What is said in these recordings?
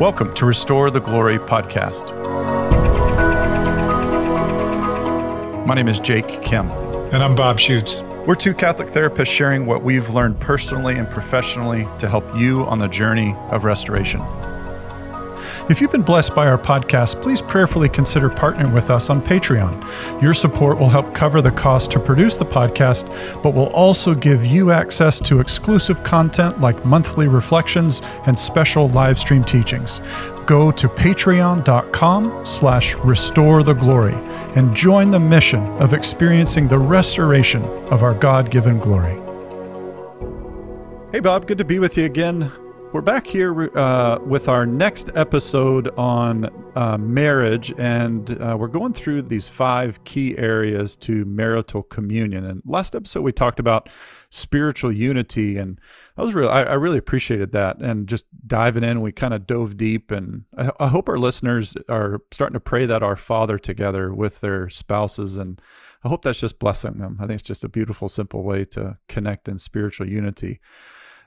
Welcome to Restore the Glory podcast. My name is Jake Kim. And I'm Bob Schutz. We're two Catholic therapists sharing what we've learned personally and professionally to help you on the journey of restoration. If you've been blessed by our podcast, please prayerfully consider partnering with us on Patreon. Your support will help cover the cost to produce the podcast, but will also give you access to exclusive content like monthly reflections and special live stream teachings. Go to patreon.com/restoretheglory and join the mission of experiencing the restoration of our God-given glory. Hey, Bob, good to be with you again. We're back here with our next episode on marriage, and we're going through these 5 key areas to marital communion. And last episode we talked about spiritual unity, and I really appreciated that. And just diving in, we kind of dove deep, and I hope our listeners are starting to pray that Our Father together with their spouses, and I hope that's just blessing them. I think it's just a beautiful, simple way to connect in spiritual unity.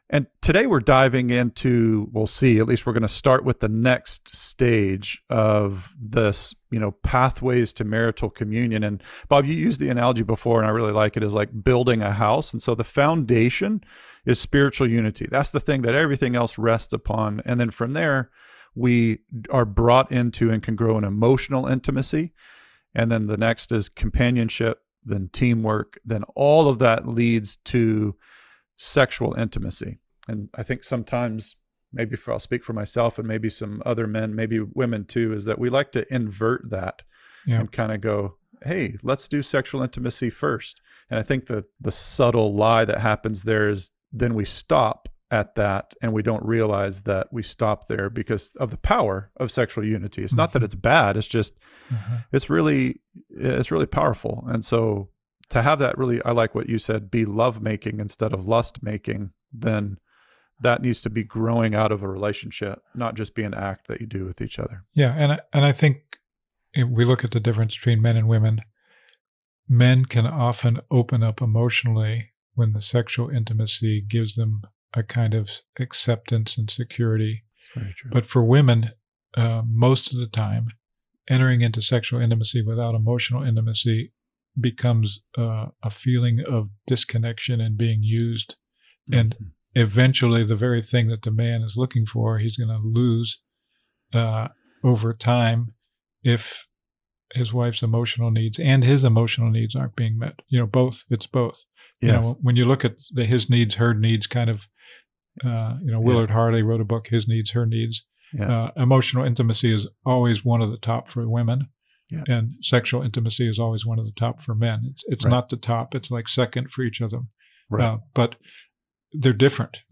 And today we're diving into, we'll see, at least we're going to start with the next stage of this, pathways to marital communion. And Bob, you used the analogy before, and I really like it, is like building a house. And so the foundation is spiritual unity. That's the thing that everything else rests upon. And then from there, we are brought into and can grow in emotional intimacy. And then the next is companionship, then teamwork, then all of that leads to sexual intimacy. And I think sometimes, I'll speak for myself and maybe some other men, maybe women too, is that we like to invert that and kind of go, hey, let's do sexual intimacy first. And I think the subtle lie that happens there is then we stop at that and we don't realize that we stop there because of the power of sexual unity. It's not that it's bad, it's just, it's really powerful. And so to have that really, I like what you said, be love-making instead of lust-making, then that needs to be growing out of a relationship, not just be an act that you do with each other. Yeah, and I think if we look at the difference between men and women, men can often open up emotionally when the sexual intimacy gives them a kind of acceptance and security. That's very true. But for women, most of the time, entering into sexual intimacy without emotional intimacy becomes a feeling of disconnection and being used. And eventually the very thing that the man is looking for, he's going to lose over time if his wife's emotional needs and his emotional needs aren't being met. Both. It's both. Yes. When you look at the his needs, her needs kind of, Willard Harley wrote a book, His Needs, Her Needs. Yeah. Emotional intimacy is always one of the top for women. Yeah. And sexual intimacy is always one of the top for men. It's right. Not the top. It's like second for each of them. Right. But they're different.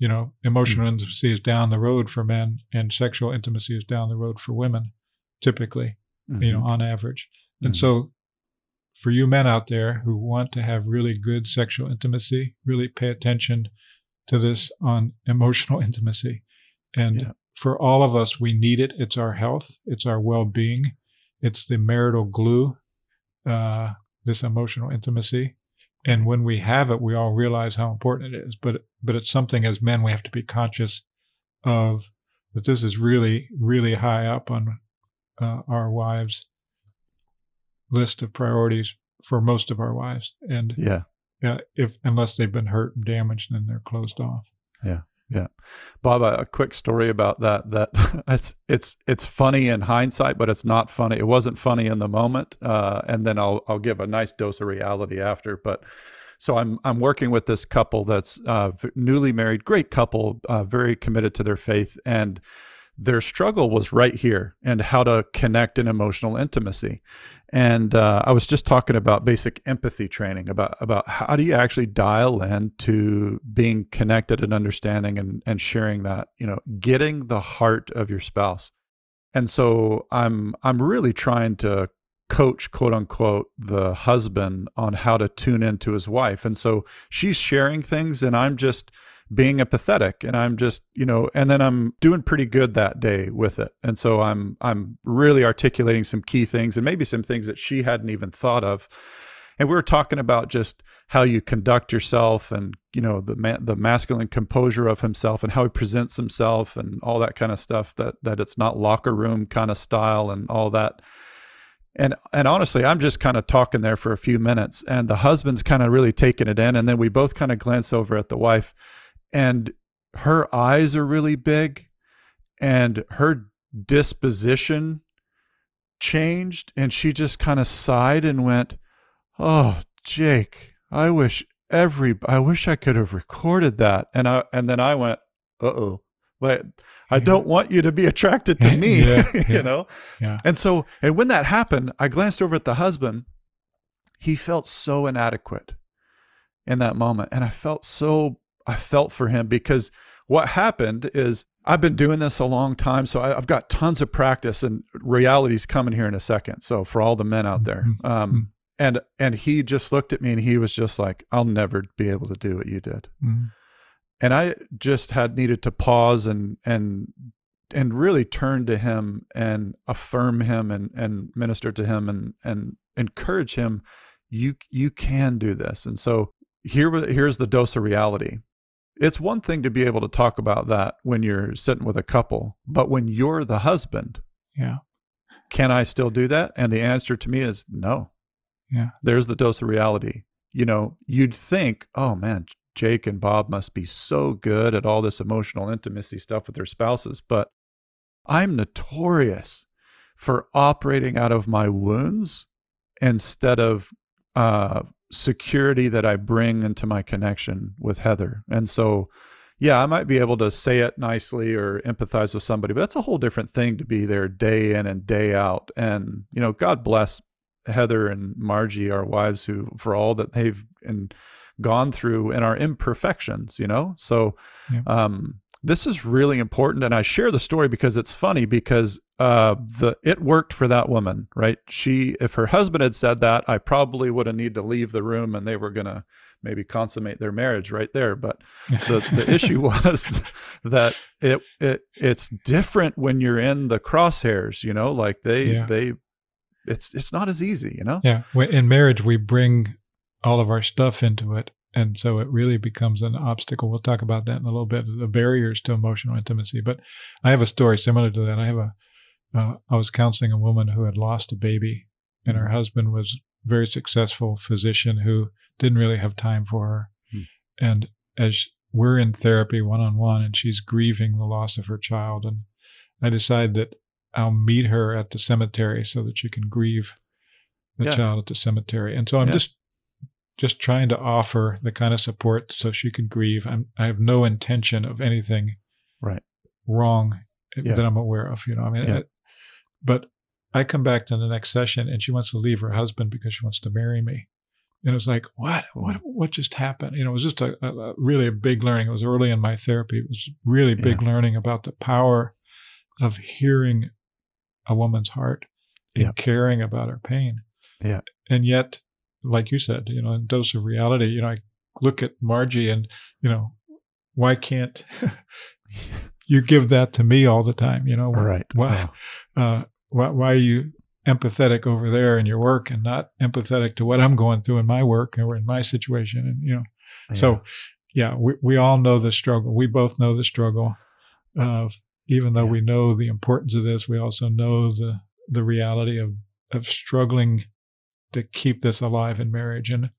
Emotional intimacy is down the road for men and sexual intimacy is down the road for women, typically, on average. And so for you men out there who want to have really good sexual intimacy, really pay attention to this on emotional intimacy. And for all of us, we need it. It's our health. It's our well-being. It's the marital glue, this emotional intimacy. And when we have it, we all realize how important it is. But it's something as men we have to be conscious of, that this is really, really high up on our wives' list of priorities for most of our wives. And unless they've been hurt and damaged, then they're closed off. Yeah. Yeah. Bob, a quick story about that it's funny in hindsight, but it's not funny. It wasn't funny in the moment. And then I'll give a nice dose of reality after. But so I'm working with this couple that's newly married, great couple, very committed to their faith, and their struggle was right here and how to connect in emotional intimacy. And I was just talking about basic empathy training, about how do you actually dial in to being connected and understanding and sharing that, getting the heart of your spouse. And so I'm really trying to coach, quote unquote, the husband on how to tune into his wife. And so she's sharing things and I'm just being empathetic, and I'm just, and then I'm doing pretty good that day with it. And so I'm really articulating some key things and maybe some things that she hadn't even thought of. And we were talking about just how you conduct yourself and, the masculine composure of himself and how he presents himself and all that kind of stuff, that it's not locker room kind of style and all that. And honestly, I'm just kind of talking there for a few minutes, and the husband's kind of really taking it in. And then we both kind of glance over at the wife, and her eyes are really big and her disposition changed. And she just kind of sighed and went, "Oh, Jake, I wish I could have recorded that." And then I went, "Uh-oh. Like, I don't want you to be attracted to me," Yeah. And when that happened, I glanced over at the husband. He felt so inadequate in that moment. And I felt for him, because what happened is I've been doing this a long time. So I've got tons of practice, and reality's coming here in a second. So for all the men out there, and he just looked at me and he was just like, "I'll never be able to do what you did." And I just needed to pause and really turn to him and affirm him and minister to him and encourage him. You can do this. And so here's the dose of reality. It's one thing to be able to talk about that when you're sitting with a couple, but when you're the husband, can I still do that? And the answer to me is no. There's the dose of reality. You'd think, oh man, Jake and Bob must be so good at all this emotional intimacy stuff with their spouses, but I'm notorious for operating out of my wounds instead of security that I bring into my connection with Heather. And so, I might be able to say it nicely or empathize with somebody, but that's a whole different thing to be there day in and day out. And, God bless Heather and Margie, our wives, who, for all that they've gone through and our imperfections, So this is really important. And I share the story because it's funny, because it worked for that woman, right? If her husband had said that, I probably would have needed to leave the room and they were going to maybe consummate their marriage right there. But the issue was that it's different when you're in the crosshairs, like it's not as easy, Yeah. In marriage, we bring all of our stuff into it. And so it really becomes an obstacle. We'll talk about that in a little bit, the barriers to emotional intimacy. But I have a story similar to that. I was counseling a woman who had lost a baby, and her husband was a very successful physician who didn't really have time for her. And as we're in therapy one-on-one, and she's grieving the loss of her child, and I decide that I'll meet her at the cemetery so that she can grieve the child at the cemetery. And so I'm just trying to offer the kind of support so she can grieve. I have no intention of anything wrong that I'm aware of, but I come back to the next session and she wants to leave her husband because she wants to marry me. And it was like, what just happened? It was just a really a big learning. It was early in my therapy. It was really big learning about the power of hearing a woman's heart and caring about her pain. And yet, like you said, in dose of reality, I look at Margie and, why can't you give that to me all the time? Why are you empathetic over there in your work and not empathetic to what I'm going through in my work or in my situation? And, so we all know the struggle. We both know the struggle. Even though we know the importance of this, we also know the reality of struggling to keep this alive in marriage. And,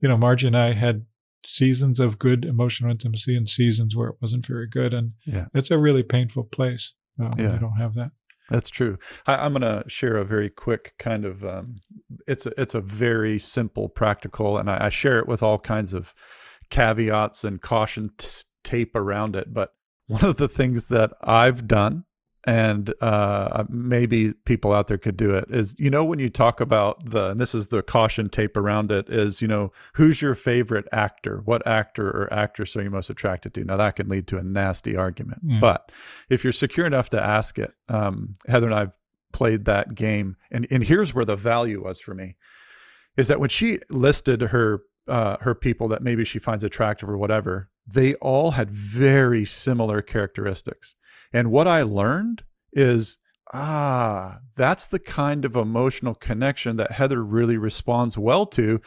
Margie and I had seasons of good emotional intimacy and seasons where it wasn't very good. And it's a really painful place when you don't have that. That's true. I'm going to share a very quick kind of, it's a very simple, practical, and I share it with all kinds of caveats and caution tape around it. But one of the things that I've done, and maybe people out there could do it, is, when you talk about and this is the caution tape around it, is, who's your favorite actor? What actor or actress are you most attracted to? Now that can lead to a nasty argument, but if you're secure enough to ask it, Heather and I've played that game, and here's where the value was for me, is that when she listed her people that maybe she finds attractive or whatever, they all had very similar characteristics. And what I learned is that's the kind of emotional connection that Heather really responds well to.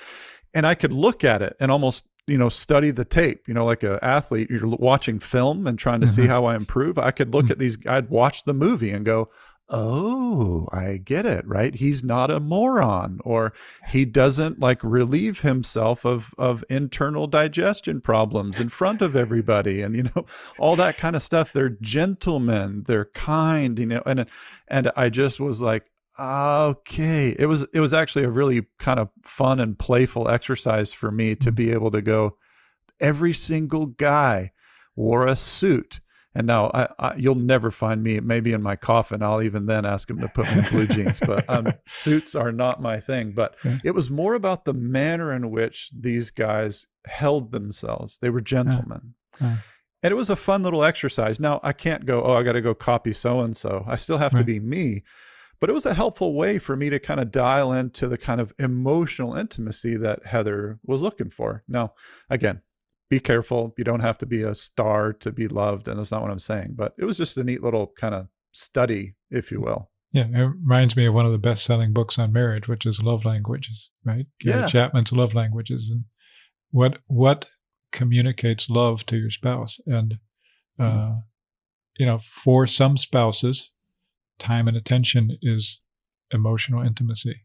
And I could look at it and almost, study the tape, like an athlete, you're watching film and trying to see how I improve. I could look at these, I'd watch the movie and go, oh, I get it, right? He's not a moron, or he doesn't like relieve himself of internal digestion problems in front of everybody. And, all that kind of stuff. They're gentlemen, they're kind, and I just was like, okay. It was actually a really kind of fun and playful exercise for me to be able to go, every single guy wore a suit. And now you'll never find me, maybe in my coffin, I'll even then ask him to put me in blue jeans, but suits are not my thing. But it was more about the manner in which these guys held themselves. They were gentlemen. And it was a fun little exercise. Now I can't go, I got to go copy so-and-so. I still have to be me. But it was a helpful way for me to kind of dial into the kind of emotional intimacy that Heather was looking for. Now, again, be careful. You don't have to be a star to be loved, and that's not what I'm saying. But it was just a neat little kind of study, if you will. Yeah, it reminds me of one of the best-selling books on marriage, which is Love Languages, right? Gary Chapman's Love Languages, and what communicates love to your spouse. And for some spouses, time and attention is emotional intimacy.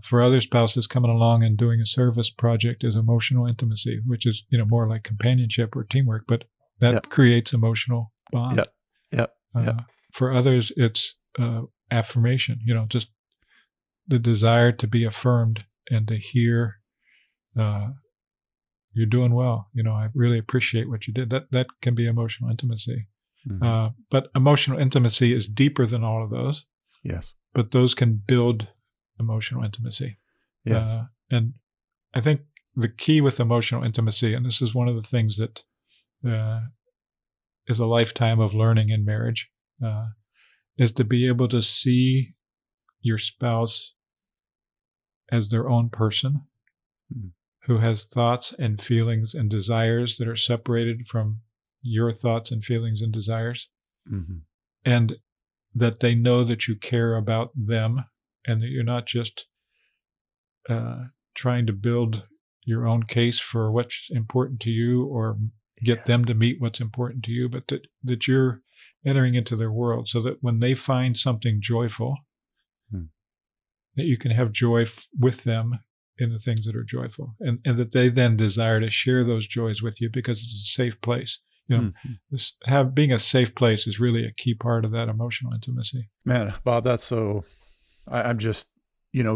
For other spouses, coming along and doing a service project is emotional intimacy, which is, more like companionship or teamwork, but that creates emotional bond. For others, it's affirmation, just the desire to be affirmed and to hear, you're doing well. I really appreciate what you did. That can be emotional intimacy. But emotional intimacy is deeper than all of those. Yes. But those can build emotional intimacy. Yes. And I think the key with emotional intimacy, and this is one of the things that is a lifetime of learning in marriage, is to be able to see your spouse as their own person who has thoughts and feelings and desires that are separated from your thoughts and feelings and desires, and that they know that you care about them, and that you're not just trying to build your own case for what's important to you or get them to meet what's important to you, but that you're entering into their world so that when they find something joyful, that you can have joy with them in the things that are joyful, and that they then desire to share those joys with you because it's a safe place. Being a safe place is really a key part of that emotional intimacy. Man, Bob, that's so, I'm just,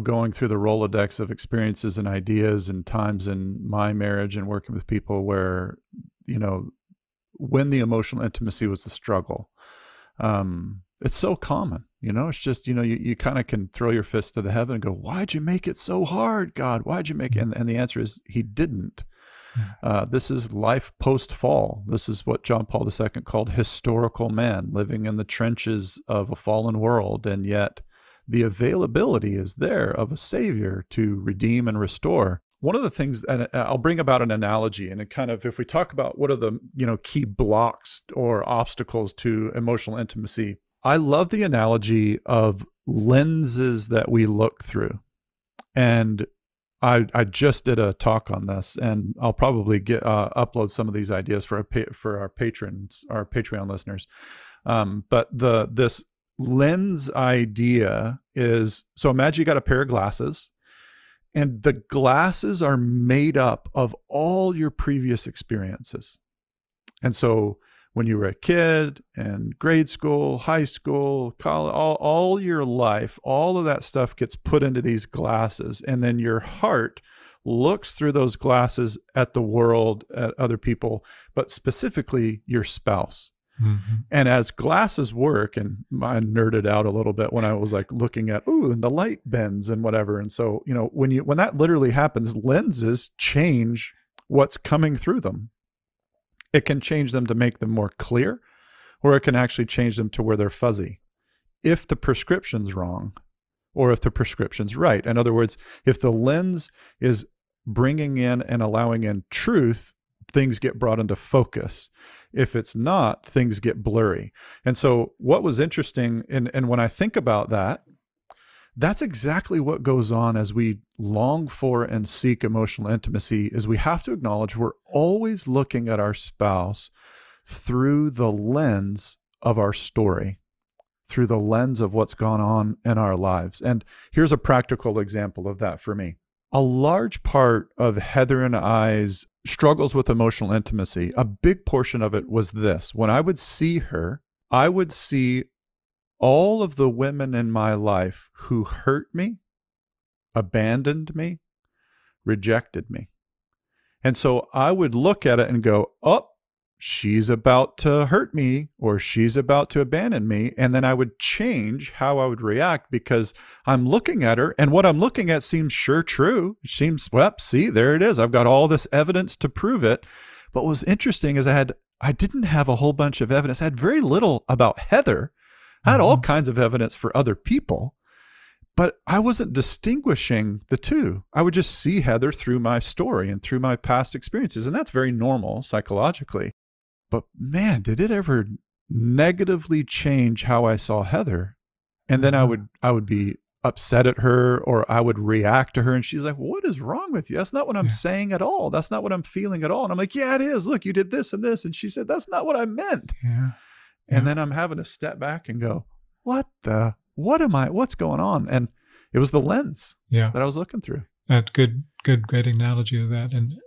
going through the Rolodex of experiences and ideas and times in my marriage and working with people where, when the emotional intimacy was the struggle, it's so common, it's just, you kind of can throw your fist to the heaven and go, why'd you make it so hard, God? Why'd you make it? And the answer is he didn't. This is life post-fall. This is what John Paul II called historical man, living in the trenches of a fallen world, and yet the availability is there of a Savior to redeem and restore. One of the things, and I'll bring about an analogy, and it kind of, if we talk about what are the key blocks or obstacles to emotional intimacy, I love the analogy of lenses that we look through. And I just did a talk on this, and I'll probably upload some of these ideas for our patrons, our Patreon listeners. But this lens idea is, so imagine you got a pair of glasses, and the glasses are made up of all your previous experiences. And so when you were a kid and grade school, high school, college, all your life, all of that stuff gets put into these glasses. And then your heart looks through those glasses at the world, at other people, but specifically your spouse. And as glasses work, and I nerded out a little bit when I was like looking at, and the light bends and whatever. And so, when that literally happens, lenses change what's coming through them. It can change them to make them more clear, or it can actually change them to where they're fuzzy if the prescription's wrong or if the prescription's right. In other words, if the lens is bringing in and allowing in truth, things get brought into focus. If it's not, things get blurry. And so what was interesting, and when I think about that, that's exactly what goes on as we long for and seek emotional intimacy, is we have to acknowledge we're always looking at our spouse through the lens of our story, through the lens of what's gone on in our lives. And here's a practical example of that for me. A large part of Heather and I's struggles with emotional intimacy, a big portion of it was this. When I would see her, I would see all of the women in my life who hurt me, abandoned me, rejected me. And so I would look at it and go, oh, she's about to hurt me, or she's about to abandon me. And then I would change how I would react, because I'm looking at her and what I'm looking at seems sure true. It seems, well, see, there it is. I've got all this evidence to prove it. But what was interesting is I didn't have a whole bunch of evidence. I had very little about Heather. I had all kinds of evidence for other people, but I wasn't distinguishing the two. I would just see Heather through my story and through my past experiences. And that's very normal psychologically. But man, did it ever negatively change how I saw Heather? And then I would be upset at her, or I would react to her, and she's like, what is wrong with you? That's not what I'm saying at all. That's not what I'm feeling at all. And I'm like, yeah, it is. Look, you did this and this. And she said, that's not what I meant. And then I'm having to step back and go, what's going on? And it was the lens that I was looking through. That's great analogy of that. And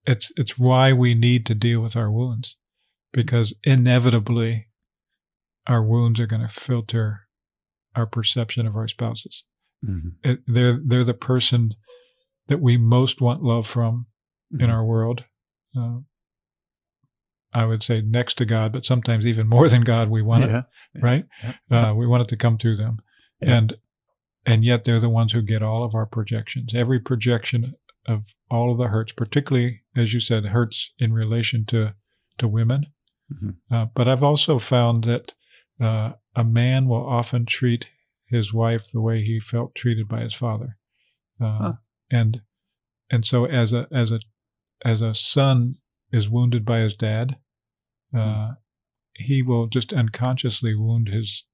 it's why we need to deal with our wounds, because inevitably our wounds are going to filter our perception of our spouses. Mm-hmm. They're the person that we most want love from in our world. I would say next to God, but sometimes even more than God, we want it, right? We want it to come through them. And yet they're the ones who get all of our projections, every projection of all of the hurts, particularly, as you said, hurts in relation to women. Mm-hmm. But I've also found that a man will often treat his wife the way he felt treated by his father. And so as a son is wounded by his dad, he will just unconsciously wound his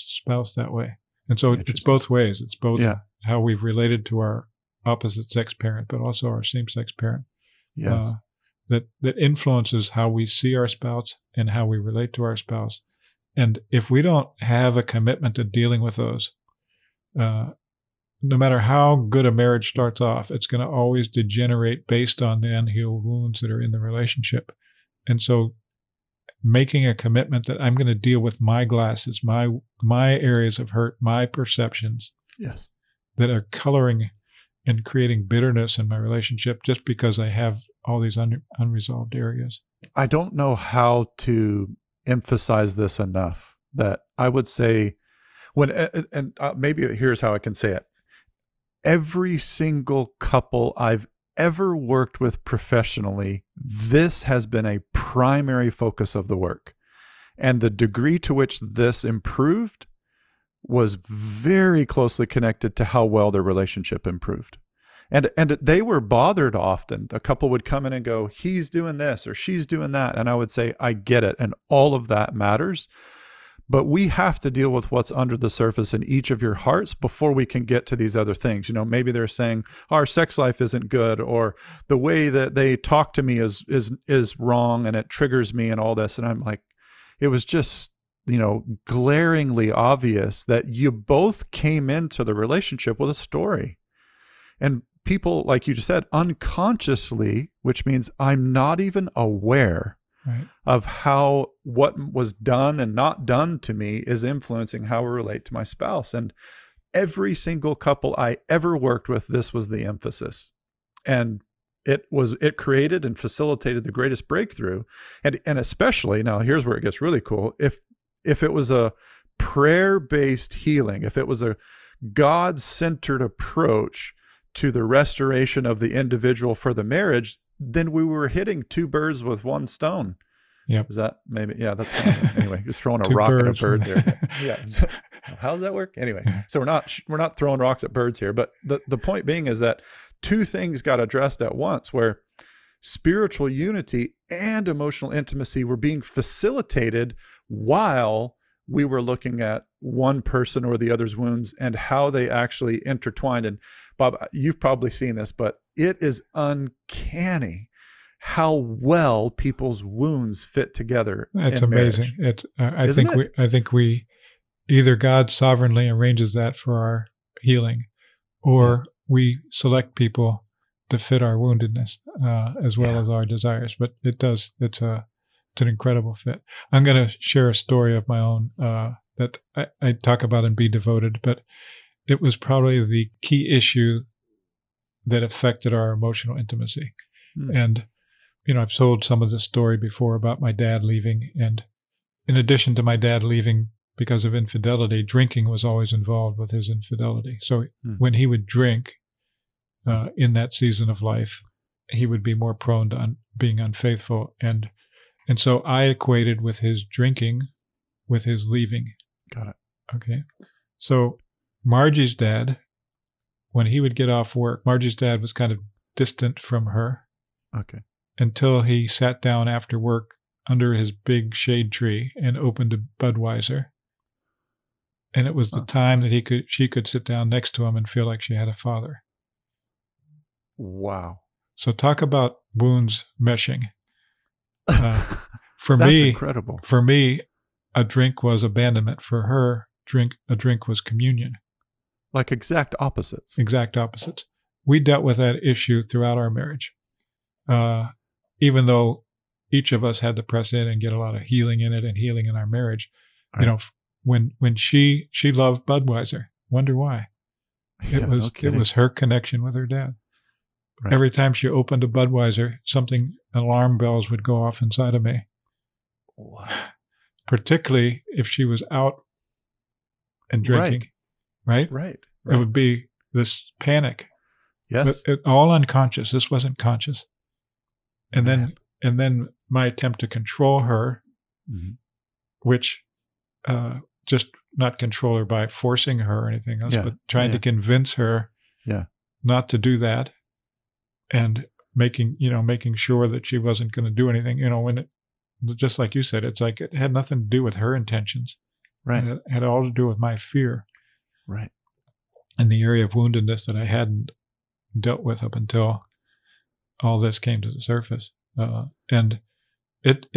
spouse that way. And so it's both ways. It's both how we've related to our opposite sex parent, but also our same sex parent. Yes. That influences how we see our spouse and how we relate to our spouse. And if we don't have a commitment to dealing with those, no matter how good a marriage starts off, it's going to always degenerate based on the unhealed wounds that are in the relationship. And so making a commitment that I'm going to deal with my glasses, my areas of hurt, my perceptions that are coloring and creating bitterness in my relationship just because I have all these unresolved areas. I don't know how to emphasize this enough, that I would say maybe here's how I can say it. Every single couple I've ever worked with professionally, this has been a primary focus of the work. And the degree to which this improved was very closely connected to how well their relationship improved. And they were bothered often. A couple would come in and go, he's doing this or she's doing that. And I would say, I get it. And all of that matters. But we have to deal with what's under the surface in each of your hearts before we can get to these other things. You know, maybe they're saying our sex life isn't good, or the way that they talk to me is wrong and it triggers me and all this. And I'm like, it was just, glaringly obvious that you both came into the relationship with a story. And people, like you just said, unconsciously, which means I'm not even aware of how what was done and not done to me is influencing how I relate to my spouse. And every single couple I ever worked with, this was the emphasis. And it created and facilitated the greatest breakthrough. And especially, now here's where it gets really cool, if it was a prayer-based healing, if it was a God-centered approach to the restoration of the individual for the marriage, then we were hitting two birds with one stone. Yep. Is that maybe? Yeah, that's kind of, anyway, just throwing a rock at a bird there. Yeah. How does that work? Anyway, so we're not throwing rocks at birds here, but the point being is that two things got addressed at once, where spiritual unity and emotional intimacy were being facilitated while we were looking at one person or the other's wounds and how they actually intertwined. And Bob, you've probably seen this, but it is uncanny how well people's wounds fit together. It's amazing. Marriage. I think we either God sovereignly arranges that for our healing, or we select people to fit our woundedness as well as our desires. But it does. It's an incredible fit. I'm going to share a story of my own that I talk about in Be Devoted, but it was probably the key issue that affected our emotional intimacy. And I've told some of this story before about my dad leaving. And in addition to my dad leaving because of infidelity, drinking was always involved with his infidelity. So when he would drink in that season of life, he would be more prone to being unfaithful. And so I equated with his drinking with his leaving. Got it. Okay. So Margie's dad, when he would get off work, Margie's dad was kind of distant from her. Okay. Until he sat down after work under his big shade tree and opened a Budweiser. And it was the time that she could sit down next to him and feel like she had a father. Wow. So talk about wounds meshing. For That's me, incredible. For me, a drink was abandonment. For her, a drink was communion. Like exact opposites. Exact opposites. We dealt with that issue throughout our marriage. Even though each of us had to press in and get a lot of healing in it and healing in our marriage, right. When she loved Budweiser, wonder why? It was her connection with her dad. Right. Every time she opened a Budweiser, alarm bells would go off inside of me. Wow. Particularly if she was out and drinking, right? Right. It would be this panic. Yes. But all unconscious. This wasn't conscious. And then my attempt to control her, which just not control her by forcing her or anything else, but trying to convince her not to do that, and making sure that she wasn't going to do anything. Just like you said, it's like it had nothing to do with her intentions. Right. It had all to do with my fear. Right. And the area of woundedness that I hadn't dealt with up until all this came to the surface. And it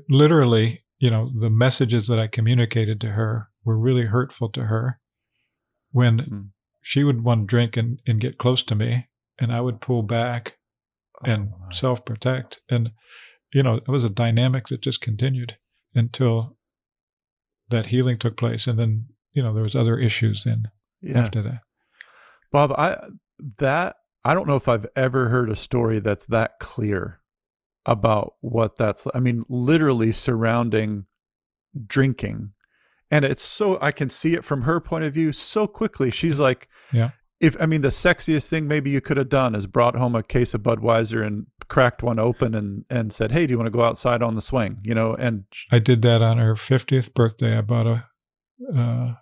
literally, the messages that I communicated to her were really hurtful to her when she would want to drink and get close to me, and I would pull back and self-protect. And, it was a dynamic that just continued until that healing took place. And then, there was other issues then after that. Bob, I don't know if I've ever heard a story that's that clear about what that's, literally surrounding drinking. And it's so, I can see it from her point of view so quickly. She's like, the sexiest thing maybe you could have done is brought home a case of Budweiser and cracked one open and said, hey, do you want to go outside on the swing? And I did that on her 50th birthday. I bought a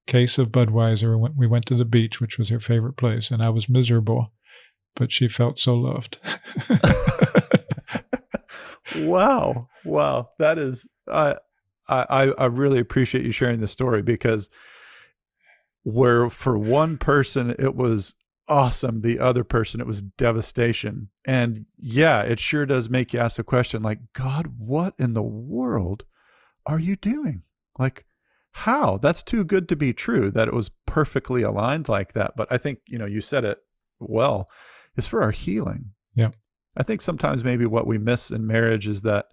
case of Budweiser. We went to the beach, which was her favorite place, and I was miserable, but she felt so loved. Wow. That is, I really appreciate you sharing this story, because where for one person it was awesome, the other person it was devastation. And it sure does make you ask the question, like, God, what in the world are you doing? Like, how? That's too good to be true that it was perfectly aligned like that. But I think, you said it well, it's for our healing. Yeah. I think sometimes maybe what we miss in marriage is that,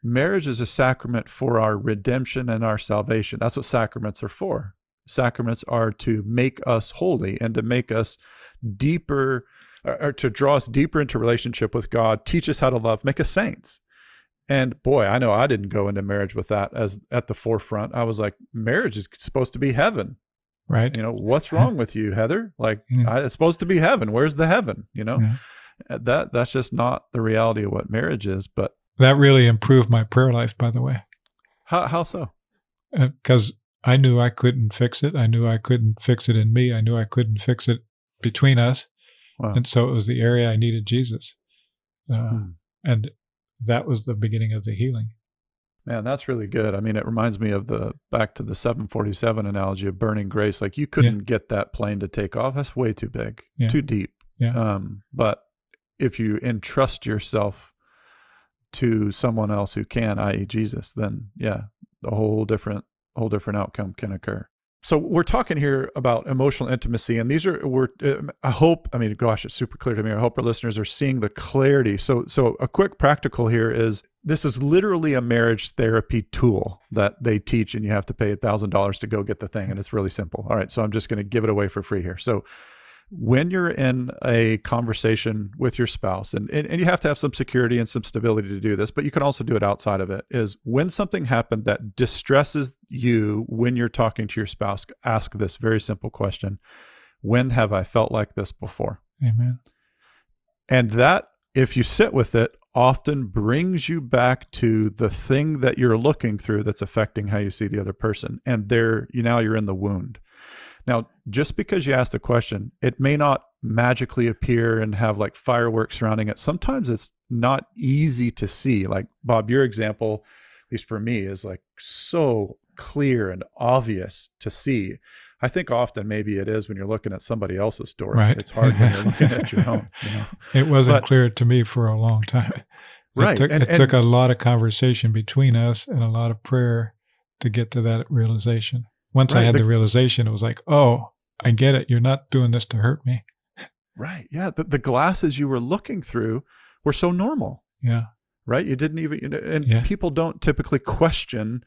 marriage is a sacrament for our redemption and our salvation. That's what sacraments are for. Sacraments are to make us holy and to make us deeper, or to draw us deeper into relationship with God, teach us how to love, make us saints. And boy, I know I didn't go into marriage with that as at the forefront. I was like, marriage is supposed to be heaven. Right. What's wrong with you, Heather? Like, it's supposed to be heaven. Where's the heaven? That's just not the reality of what marriage is. But that really improved my prayer life, by the way. How so? Because I knew I couldn't fix it. I knew I couldn't fix it in me. I knew I couldn't fix it between us. Wow. And so it was the area I needed Jesus. And that was the beginning of the healing. Man, that's really good. I mean, it reminds me of back to the 747 analogy of burning grace. Like, you couldn't get that plane to take off. That's way too big, too deep. But if you entrust yourself to someone else who can, i.e. Jesus, then the whole different outcome can occur. So we're talking here about emotional intimacy, and these are, I hope, I mean, gosh, it's super clear to me. I hope our listeners are seeing the clarity. So a quick practical here is, this is literally a marriage therapy tool that they teach, and you have to pay $1,000 to go get the thing. And it's really simple. All right. So I'm just going to give it away for free here. So when you're in a conversation with your spouse, and you have to have some security and some stability to do this, but you can also do it outside of it, is when something happened that distresses you when you're talking to your spouse, ask this very simple question: when have I felt like this before? Amen. And that, if you sit with it, often brings you back to the thing that you're looking through that's affecting how you see the other person. And now you're in the wound. Now, just because you ask the question, it may not magically appear and have like fireworks surrounding it. Sometimes it's not easy to see. Like, Bob, your example, at least for me, is like so clear and obvious to see. I think often maybe it is when you're looking at somebody else's story. Right. It's hard when you're looking at your own. It wasn't clear to me for a long time. It took a lot of conversation between us and a lot of prayer to get to that realization. Once I had the realization, it was like, oh, I get it. You're not doing this to hurt me. Right. Yeah. The glasses you were looking through were so normal. Yeah. Right. You didn't even, and people don't typically question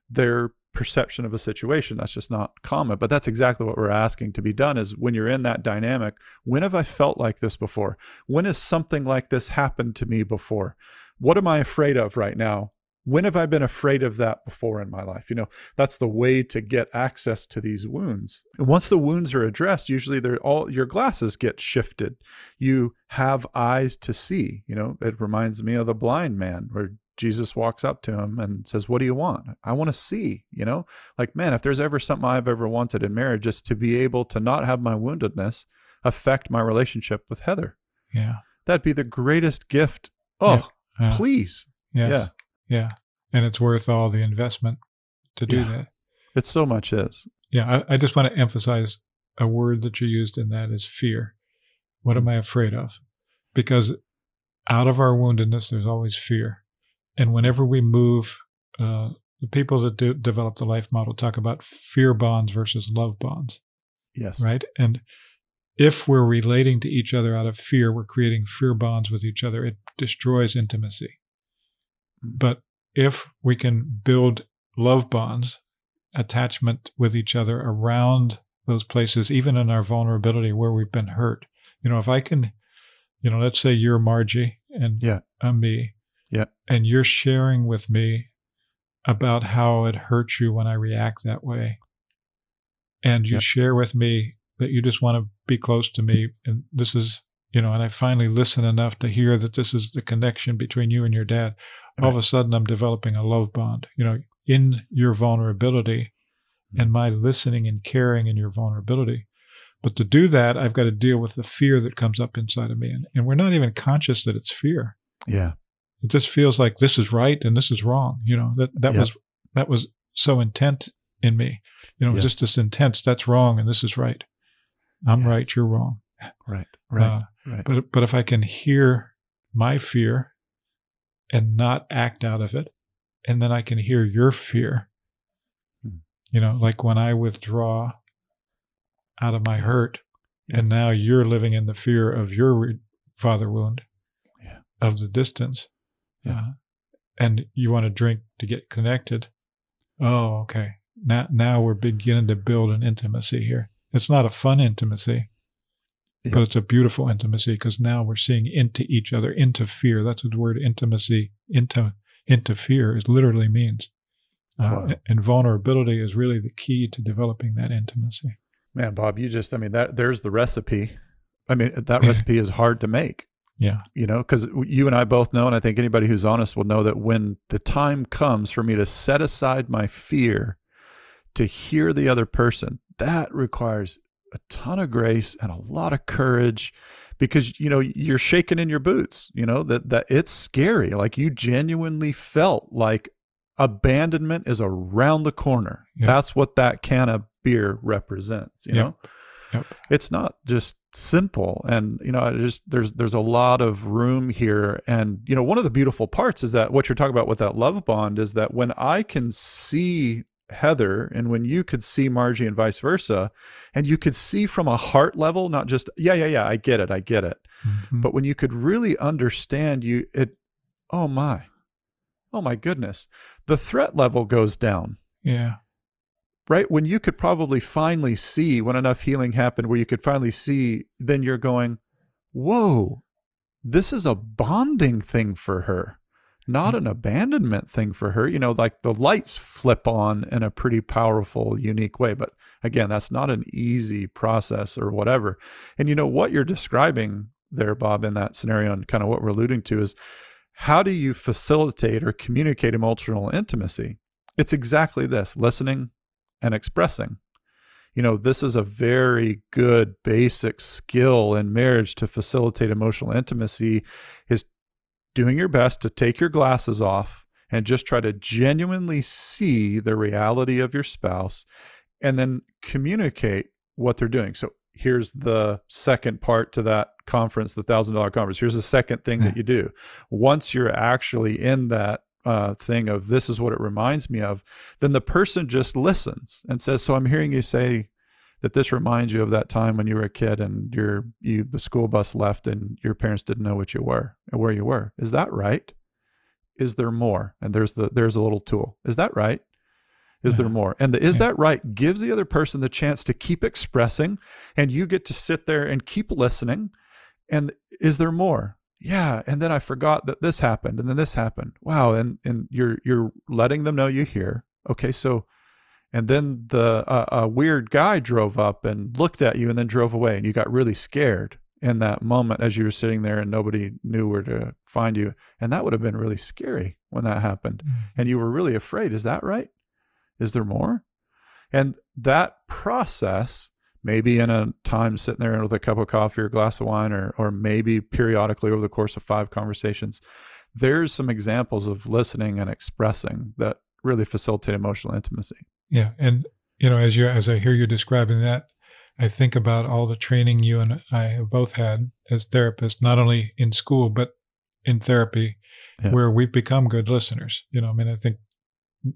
their perception of a situation. That's just not common. But that's exactly what we're asking to be done, is when you're in that dynamic, when have I felt like this before? When has something like this happened to me before? What am I afraid of right now? When have I been afraid of that before in my life? That's the way to get access to these wounds. And once the wounds are addressed, usually your glasses get shifted. You have eyes to see. It reminds me of the blind man, where Jesus walks up to him and says, "What do you want?" "I want to see." Like, man, if there's ever something I've ever wanted in marriage, is to be able to not have my woundedness affect my relationship with Heather. Yeah. That'd be the greatest gift. Oh, please. Yes. Yeah. And it's worth all the investment to do that. It so much is. Yeah. I just want to emphasize a word that you used in that is fear. What am I afraid of? Because out of our woundedness, there's always fear. And whenever we move, the people that develop the life model talk about fear bonds versus love bonds. Yes. Right? And if we're relating to each other out of fear, we're creating fear bonds with each other. It destroys intimacy. But if we can build love bonds, attachment with each other around those places, even in our vulnerability where we've been hurt. If I can, let's say you're Margie and I'm me. Yeah. And you're sharing with me about how it hurts you when I react that way. And you share with me that you just want to be close to me. And this is, and I finally listen enough to hear that this is the connection between you and your dad. All of a sudden, I'm developing a love bond, in your vulnerability and my listening and caring in your vulnerability. But to do that, I've got to deal with the fear that comes up inside of me. And we're not even conscious that it's fear. Yeah. It just feels like this is right and this is wrong. That was so intent in me. Just this intense, that's wrong and this is right. I'm right, you're wrong. Right. But if I can hear my fear and not act out of it, and then I can hear your fear, like when I withdraw out of my hurt, and now you're living in the fear of your father wound, of the distance, and you want to drink to get connected. Oh, okay. Now we're beginning to build an intimacy here. It's not a fun intimacy, but it's a beautiful intimacy, because now we're seeing into each other, into fear. That's what the word intimacy, into fear, literally means. And vulnerability is really the key to developing that intimacy. Man, Bob, there's the recipe. That recipe is hard to make. Yeah. Because you and I both know, and I think anybody who's honest will know, that when the time comes for me to set aside my fear to hear the other person, that requires a ton of grace and a lot of courage, because, you know, you're shaking in your boots, you know, that it's scary. Like you genuinely felt like abandonment is around the corner. Yep. That's what that can of beer represents, you Yep. know? Yep. It's not just simple. And, you know, there's a lot of room here. And, you know, one of the beautiful parts is that what you're talking about with that love bond is that when I can see Heather and when you could see Margie and vice versa, and you could see from a heart level, not just, yeah, I get it. Mm-hmm. But when you could really understand oh my goodness, the threat level goes down. Yeah. Right? When you could probably finally see, when enough healing happened where you could finally see, then you're going, whoa, this is a bonding thing for her, not an abandonment thing for her. You know, like the lights flip on in a pretty powerful, unique way. But again, that's not an easy process or whatever. And you know, what you're describing there, Bob, in that scenario and kind of what we're alluding to is, how do you facilitate or communicate emotional intimacy? It's exactly this: listening and expressing. You know, this is a very good basic skill in marriage to facilitate emotional intimacy, is doing your best to take your glasses off and just try to genuinely see the reality of your spouse and then communicate what they're doing. So here's the second part to that conference, the $1,000 conference. Here's the second thing that you do. Once you're actually in that thing of this is what it reminds me of, then the person just listens and says, so I'm hearing you say that this reminds you of that time when you were a kid and the school bus left and your parents didn't know what you were and where you were. Is that right? Is there more? And there's a little tool. Is that right? Is there more? And the is that right gives the other person the chance to keep expressing, and you get to sit there and keep listening. And is there more? Yeah. And then I forgot that this happened, and then this happened. Wow. And you're letting them know you hear. Okay. So, and then a weird guy drove up and looked at you and then drove away, and you got really scared in that moment as you were sitting there and nobody knew where to find you. And that would have been really scary when that happened. And you were really afraid. Is that right? Is there more? And that process, maybe in a time sitting there with a cup of coffee or a glass of wine, or maybe periodically over the course of 5 conversations, there's some examples of listening and expressing that really facilitate emotional intimacy. Yeah. And, you know, as I hear you describing that, I think about all the training you and I have both had as therapists, not only in school, but in therapy, where we've become good listeners. You know, I mean, I think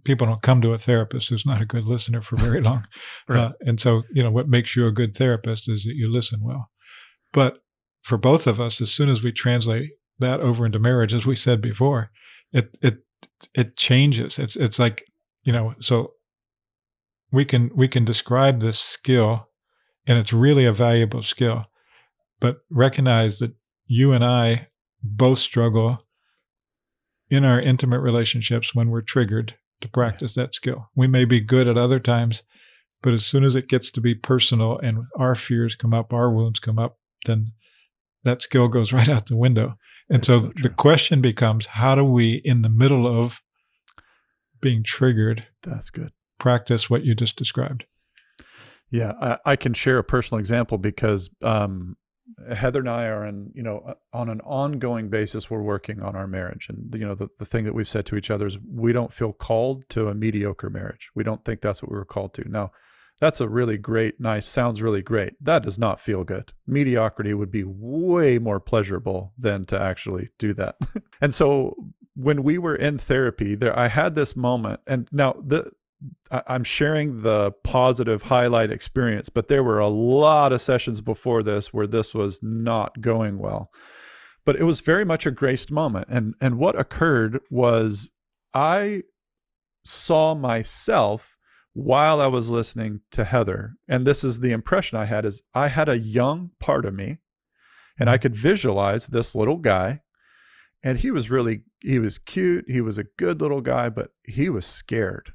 people don't come to a therapist who's not a good listener for very long. Right. And so, you know, what makes you a good therapist is that you listen well. But for both of us, as soon as we translate that over into marriage, as we said before, it changes. It's like, you know, so we can describe this skill, and it's really a valuable skill, but recognize that you and I both struggle in our intimate relationships when we're triggered to practice that skill. We may be good at other times, but as soon as it gets to be personal and our fears come up, our wounds come up, then that skill goes right out the window. And so the question becomes, how do we, in the middle of being triggered, that's good, practice what you just described? Yeah, I can share a personal example because Heather and I are on an ongoing basis, we're working on our marriage. And, you know, the thing that we've said to each other is we don't feel called to a mediocre marriage. We don't think that's what we were called to. Now, that's a really great, sounds really great. That does not feel good. Mediocrity would be way more pleasurable than to actually do that. And so when we were in therapy there, I had this moment, and now I'm sharing the positive highlight experience, but there were a lot of sessions before this where this was not going well. But it was very much a graced moment. And what occurred was I saw myself while I was listening to Heather. And this is the impression I had, is I had a young part of me, and I could visualize this little guy. And he was cute. He was a good little guy, but he was scared.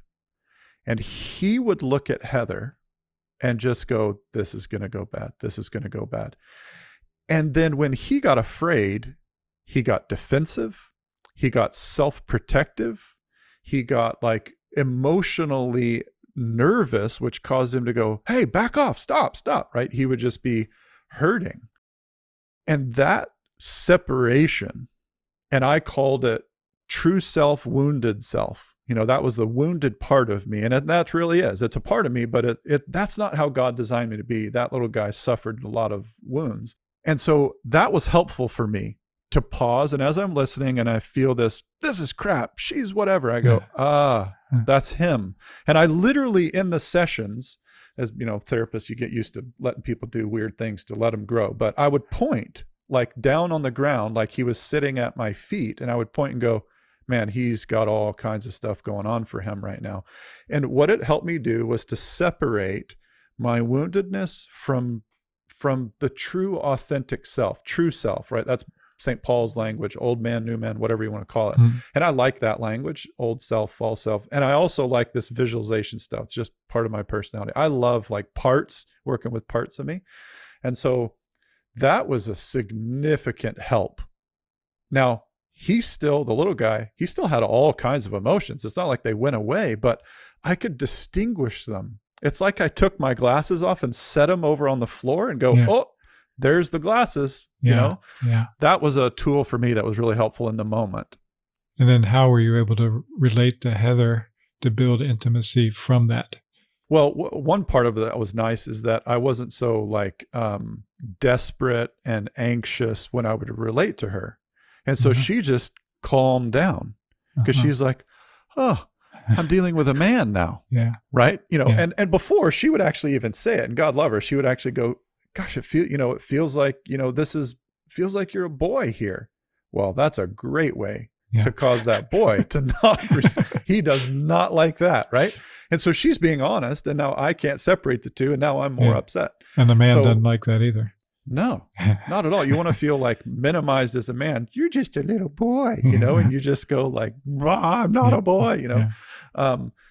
And he would look at Heather and just go, this is going to go bad. This is going to go bad. And then when he got afraid, he got defensive. He got self-protective. He got like emotionally nervous, which caused him to go, hey, back off, stop, right? He would just be hurting. And that separation, and I called it true self, wounded self. That was the wounded part of me. And that really is. It's a part of me, but that's not how God designed me to be. That little guy suffered a lot of wounds. And so that was helpful for me to pause. And as I'm listening and I feel this is crap, she's whatever, I go, that's him. And I literally, in the sessions, as therapists, you get used to letting people do weird things to let them grow. But I would point like down on the ground, like he was sitting at my feet, and I would point and go, man, he's got all kinds of stuff going on for him right now. And what it helped me do was to separate my woundedness from the true, authentic self, true self, right? That's St. Paul's language, old man, new man, whatever you want to call it. Mm-hmm. And I like that language, old self, false self. And I also like this visualization stuff. It's just part of my personality. I love like parts, working with parts of me. And so that was a significant help. Now, the little guy, he still had all kinds of emotions. It's not like they went away, but I could distinguish them. It's like I took my glasses off and set them over on the floor and go, oh, there's the glasses, Yeah. That was a tool for me that was really helpful in the moment. And then how were you able to relate to Heather to build intimacy from that? Well, one part of that was nice is that I wasn't so like desperate and anxious when I would relate to her. And so she just calmed down because she's like, oh, I'm dealing with a man now. Yeah. Right. And before she would actually even say it, and God love her, she would actually go, gosh, it feels like, feels like you're a boy here. Well, that's a great way to cause that boy to not, he does not like that. Right. And so she's being honest, and now I can't separate the two, and now I'm more upset. And the man doesn't like that either. No, not at all. You want to feel like minimized as a man. You're just a little boy, and you just go like, I'm not a boy,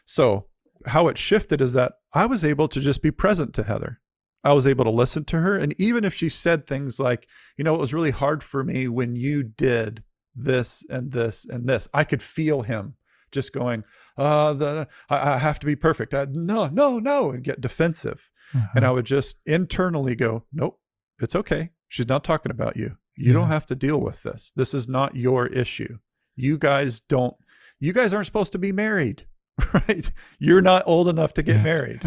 So how it shifted is that I was able to just be present to Heather. I was able to listen to her. And even if she said things like, it was really hard for me when you did this and this and this, I could feel him just going, I have to be perfect. No, and get defensive. And I would just internally go, nope, it's okay. She's not talking about you. You don't have to deal with this. This is not your issue. You guys aren't supposed to be married, right? You're not old enough to get married,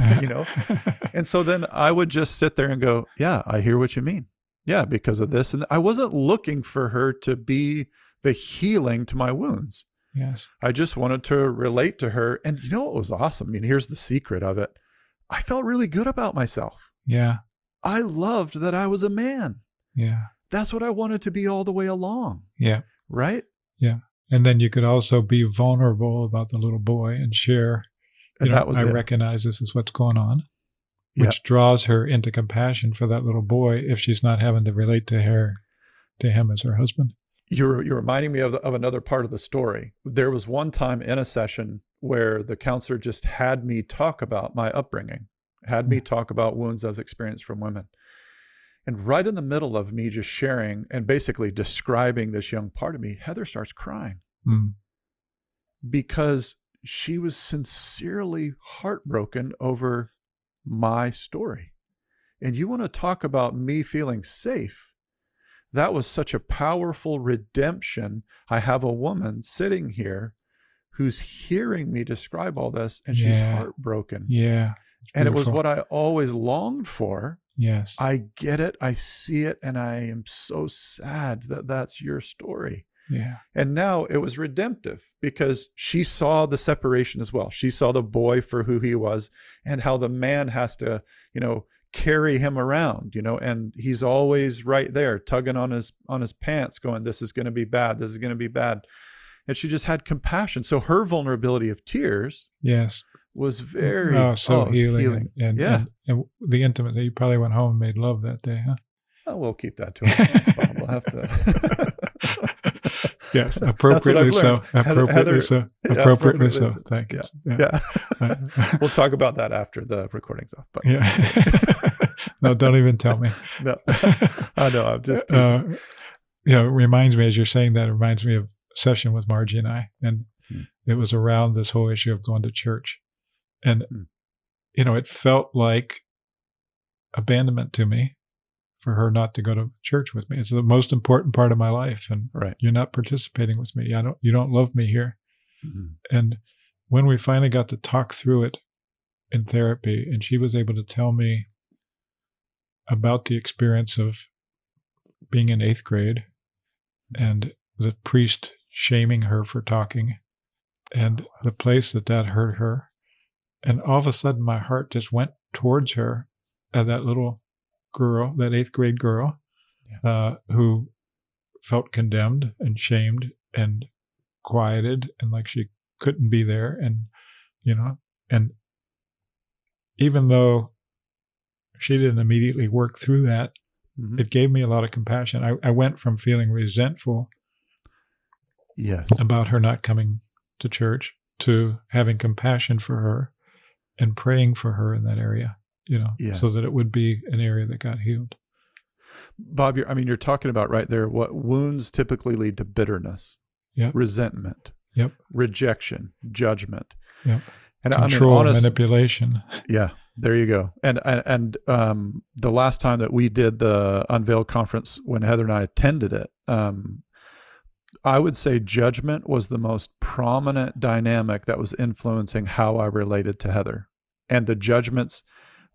And so then I would just sit there and go, yeah, I hear what you mean. Yeah, because of this. And I wasn't looking for her to be the healing to my wounds. Yes. I just wanted to relate to her. And what was awesome? I mean, here's the secret of it. I felt really good about myself. Yeah. I loved that I was a man. Yeah. That's what I wanted to be all the way along. Yeah. Right? Yeah. And then you could also be vulnerable about the little boy and share, I recognize this is what's going on, which draws her into compassion for that little boy if she's not having to relate to him as her husband. You're reminding me of another part of the story. There was one time in a session where the counselor just had me talk about my upbringing, had me talk about wounds I've experienced from women. And right in the middle of me just sharing and basically describing this young part of me, Heather starts crying because she was sincerely heartbroken over my story. And you want to talk about me feeling safe. That was such a powerful redemption. I have a woman sitting here who's hearing me describe all this, and she's heartbroken. Yeah. And it was what I always longed for. Yes. I get it. I see it. And I am so sad that that's your story. Yeah. And now it was redemptive because she saw the separation as well. She saw the boy for who he was and how the man has to, carry him around, and he's always right there tugging on his pants going, this is going to be bad. This is going to be bad. And she just had compassion. So her vulnerability of tears was very healing. And the intimacy, you probably went home and made love that day, huh? Oh, we'll keep that to ourselves. We'll have to. Yeah, appropriately so. Appropriately so. Appropriately so. Thank you. Yeah. We'll talk about that after the recording's off. But. Yeah. No, don't even tell me. No, I know. I'm just. It reminds me, as you're saying that, it reminds me of a session with Margie and I, and it was around this whole issue of going to church, and it felt like abandonment to me for her not to go to church with me. It's the most important part of my life, and you're not participating with me. You don't love me here. Mm-hmm. And when we finally got to talk through it in therapy, and she was able to tell me about the experience of being in 8th grade and the priest shaming her for talking and the place that hurt her. And all of a sudden my heart just went towards her, that little girl, that 8th grade girl, who felt condemned and shamed and quieted and like she couldn't be there. And, and even though she didn't immediately work through that, it gave me a lot of compassion. I went from feeling resentful about her not coming to church to having compassion for her and praying for her in that area, so that it would be an area that got healed. Bob, you're talking about right there what wounds typically lead to: bitterness, resentment, rejection, judgment, and control, manipulation. Yeah, there you go. And the last time that we did the Unveiled conference, when Heather and I attended it, I would say judgment was the most prominent dynamic that was influencing how I related to Heather. And the judgments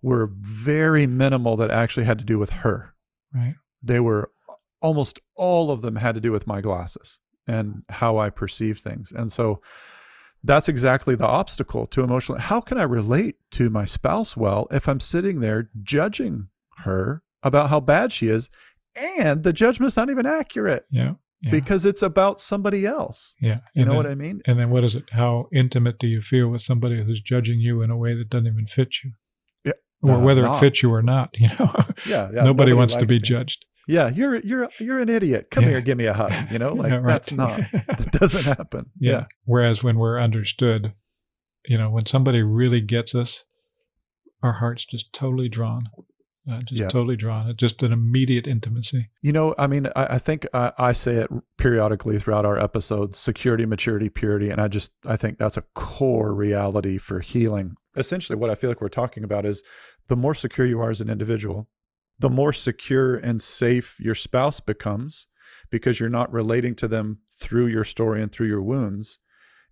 were very minimal that actually had to do with her. Right. They were, almost all of them had to do with my glasses and how I perceive things. And so that's exactly the obstacle to emotional. How can I relate to my spouse well if I'm sitting there judging her about how bad she is, and the judgment's not even accurate? Yeah. Because it's about somebody else. Yeah. You know what I mean? And then what is it? How intimate do you feel with somebody who's judging you in a way that doesn't even fit you? Yeah. Or whether it fits you or not, Yeah. Nobody wants to be judged. Yeah. You're an idiot. Come here, give me a hug. That doesn't happen. Yeah. Whereas when we're understood, when somebody really gets us, our heart's just totally drawn. Totally drawn. It's just an immediate intimacy. I think I say it periodically throughout our episodes: security, maturity, purity. And I think that's a core reality for healing. Essentially, what I feel like we're talking about is the more secure you are as an individual, the more secure and safe your spouse becomes, because you're not relating to them through your story and through your wounds.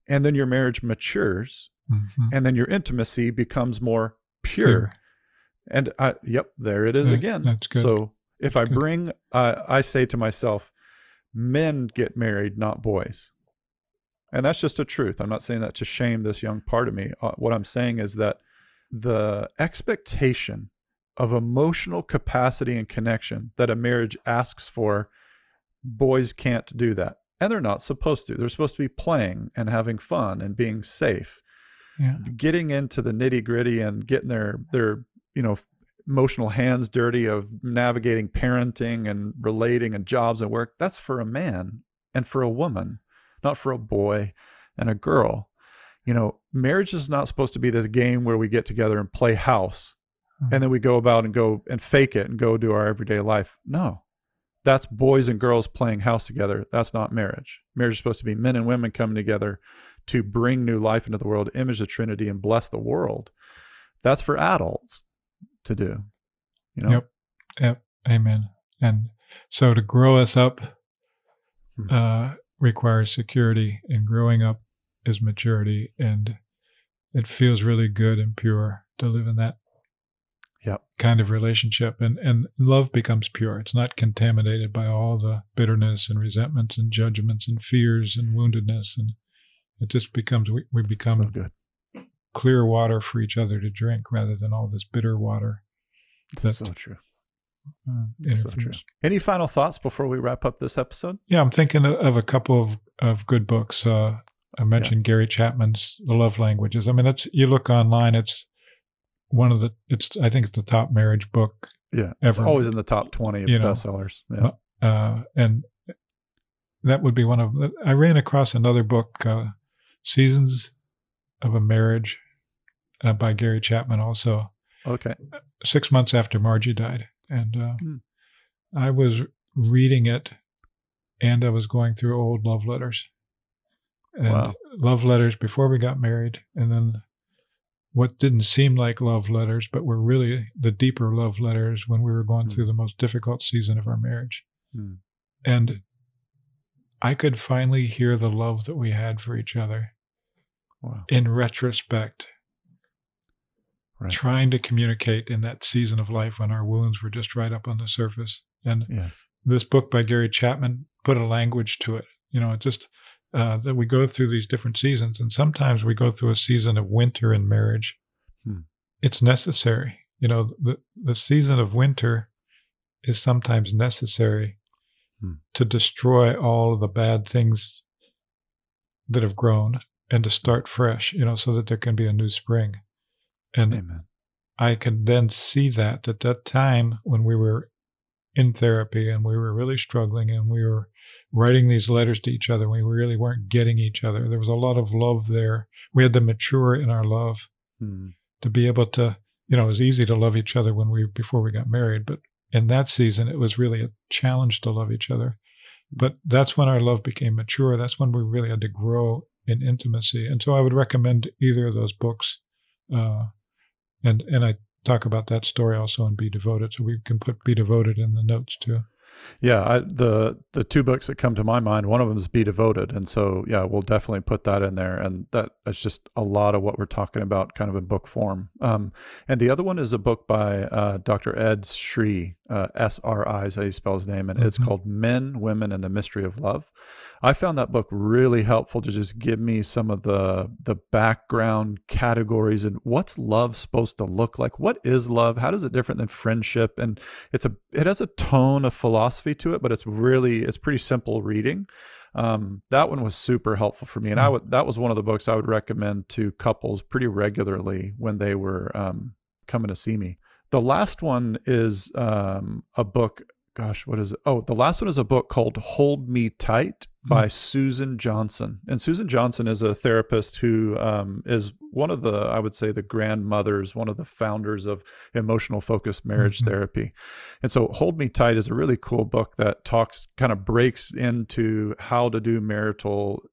And then your marriage matures, and then your intimacy becomes more pure. And there it is again. That's good. So if I bring, I say to myself, men get married, not boys. And that's just a truth. I'm not saying that to shame this young part of me. What I'm saying is that the expectation of emotional capacity and connection that a marriage asks for, boys can't do that. And they're not supposed to. They're supposed to be playing and having fun and being safe. Yeah. Getting into the nitty gritty and getting their emotional hands dirty of navigating parenting and relating and jobs and work, that's for a man and for a woman, not for a boy and a girl. Marriage is not supposed to be this game where we get together and play house and then we go about and go and fake it and go do our everyday life. No, that's boys and girls playing house together. That's not marriage. Marriage is supposed to be men and women coming together to bring new life into the world, image the Trinity, and bless the world. That's for adults to do. Yep. Amen. And so to grow us up requires security, and growing up is maturity, and it feels really good and pure to live in that kind of relationship. And love becomes pure. It's not contaminated by all the bitterness and resentments and judgments and fears and woundedness. And it just becomes, we become so good. Clear water for each other to drink, rather than all this bitter water. That's so true. So true. Any final thoughts before we wrap up this episode? Yeah, I'm thinking of a couple of good books. I mentioned Gary Chapman's The Love Languages. I mean, you look online, it's I think it's the top marriage book ever. It's always in the top 20 of bestsellers. Yeah. And that would be one of them. I ran across another book, Seasons of a Marriage, by Gary Chapman also. Okay. 6 months after Margie died. And I was reading it, and I was going through old love letters. And love letters before we got married, and then what didn't seem like love letters, but were really the deeper love letters when we were going through the most difficult season of our marriage. And I could finally hear the love that we had for each other. Wow. In retrospect, trying to communicate in that season of life when our wounds were just right up on the surface. And this book by Gary Chapman put a language to it, just that we go through these different seasons. And sometimes we go through a season of winter in marriage. It's necessary. The season of winter is sometimes necessary to destroy all of the bad things that have grown and to start fresh, so that there can be a new spring. And Amen. I can then see that at that time when we were in therapy and we were really struggling and we were writing these letters to each other, we really weren't getting each other. There was a lot of love there. We had to mature in our love to be able to, it was easy to love each other before we got married, but in that season, it was really a challenge to love each other. But that's when our love became mature. That's when we really had to grow in intimacy. And so I would recommend either of those books. And I talk about that story also in Be Devoted. So we can put Be Devoted in the notes too. Yeah, the two books that come to my mind, one of them is Be Devoted. And so, yeah, we'll definitely put that in there. And that's just a lot of what we're talking about kind of in book form. And the other one is a book by Dr. Ed Sri, S-R-I is how you spell his name. And it's called Men, Women, and the Mystery of Love. I found that book really helpful to just give me some of the background categories and what's love supposed to look like? What is love? How is it different than friendship? And it has a tone of philosophy to it, but it's pretty simple reading. That one was super helpful for me. And that was one of the books I would recommend to couples pretty regularly when they were coming to see me. The last one is a book. Gosh, what is it? Oh, the last one is a book called Hold Me Tight by Susan Johnson. And Susan Johnson is a therapist who is one of the, I would say, the grandmothers, one of the founders of emotional focused marriage therapy. And so Hold Me Tight is a really cool book that kind of breaks into how to do marital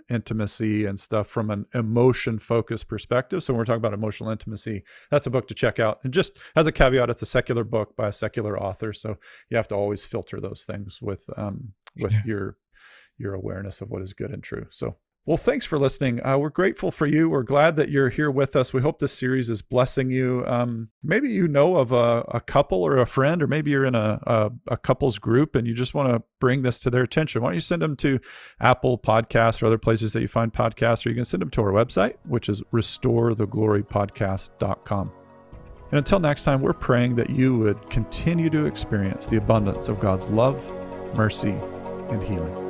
intimacy and stuff from an emotion focused perspective. So when we're talking about emotional intimacy, that's a book to check out. And just as a caveat, it's a secular book by a secular author. So you have to always filter those things with your awareness of what is good and true. So, well, thanks for listening. We're grateful for you. We're glad that you're here with us. We hope this series is blessing you. Maybe you know of a couple or a friend, or maybe you're in a couples group and you just want to bring this to their attention. Why don't you send them to Apple Podcasts or other places that you find podcasts, or you can send them to our website, which is restoretheglorypodcast.com. And until next time, we're praying that you would continue to experience the abundance of God's love, mercy, and healing.